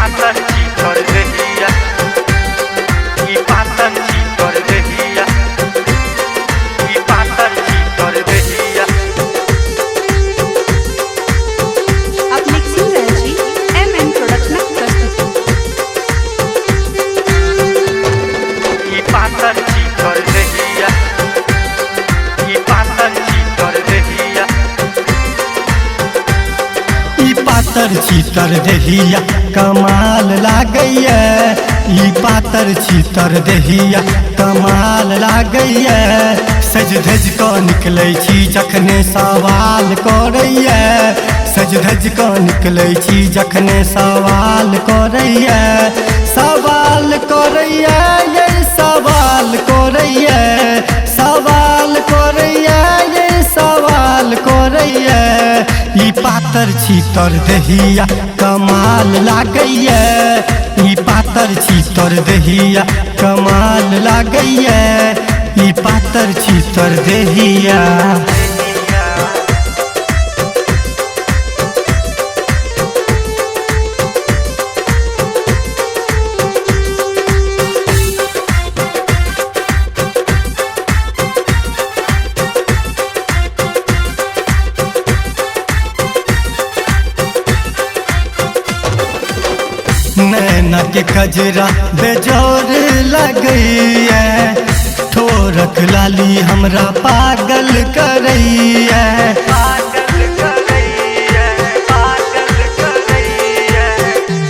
पातर चीतर देहिया, ई पातर चीतर देहिया, ई पातर चीतर देहिया। आप मिक्सिंग रही एमएन प्रोडक्शन प्रस्तुत। ई पातर चीतर देहिया, ई पातर चीतर देहिया। ई पातर चीतर देहिया कमाल लागैया, ई पातर चीतर देहिया कमाल लागैया। सज धज कऽ निकलै छी जखने सवाल करैया, सज धज कऽ निकलै छी जखने सवाल करैया। सवाल करैया ये सवाल करैया, सवाल करैया ये सवाल करैया। ई पातर चीतर देहिया कमाल लागैया, ई पातर चीतर देहिया कमाल लागैया, ई पातर चीतर देहिया। नैना के कजरा बेजोर लगैया, ठोरक लाली हमरा पागल करैया।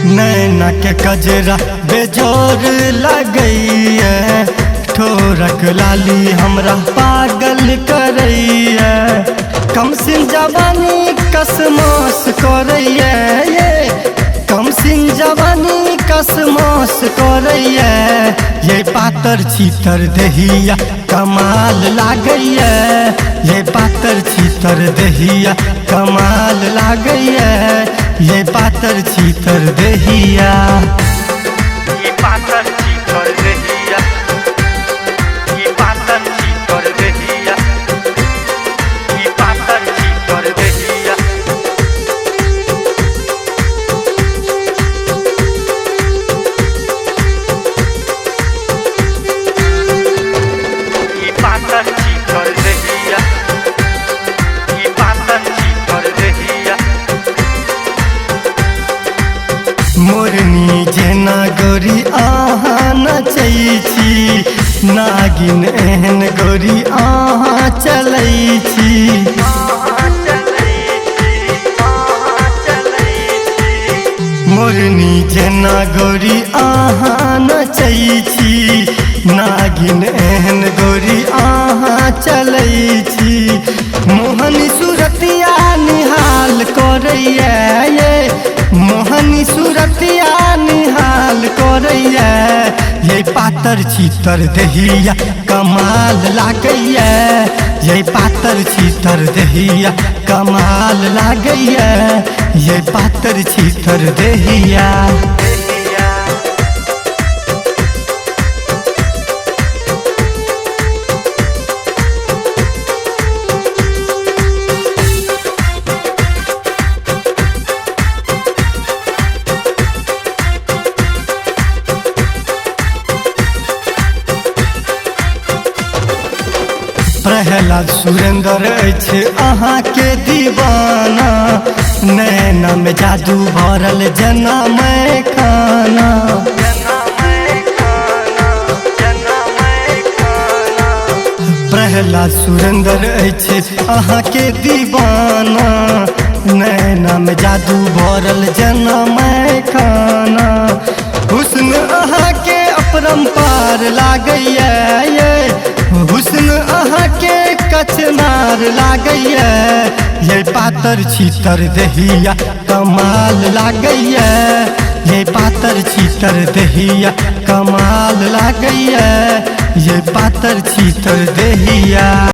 नैना के कजरा बेजोर लगैया, ठोरक लाली हमरा पागल करैया। कम सिन जवानी कसमस करैया, ये कम सिन जवानी कसमस करैया। ये पातर चीतर देहिया कमाल लागैया, ये पातर चीतर देहिया कमाल लागैया, ये पातर चीतर देहिया। ई पातर चीतर देहिया, ई पातर चीतर देहिया, ई पातर चीतर देहिया। ई पातर चीतर देहिया, ई पातर चीतर देहिया। मोरनी जेना गोरी अहाँ नचै छी, नागिन एहन गोरी अहाँ चलै छी। मोरनी जेना गोरी अहाँ नचै छी, नागिन एहन गोरी अहाँ चलै छी। मोहनी सूरतिया निहाल करैया, ये मोहनी सूरतिया निहाल करैया। ये पातर चीतर देहिया कमाल लागैया, ये पातर चीतर देहिया कमाल लागैया, ये पातर चीतर देहिया। प्रहलाद सुरेंद्र अछि अहाँ के दीवाना, नैना में जादू भरल जेना मैं खाना। प्रहलाद सुरेंद्र अछि अहाँ के दीवाना, नैना में जादू भरल जेना मैं खाना। हुस्न अहाँ के अपरंपार लागैया, ये हुस्न अहाँ के कचनार लागैया। ये पातर चीतर देहिया कमाल लागैया, ये पातर चीतर देहिया कमाल लागैया, ये पातर चीतर देहिया।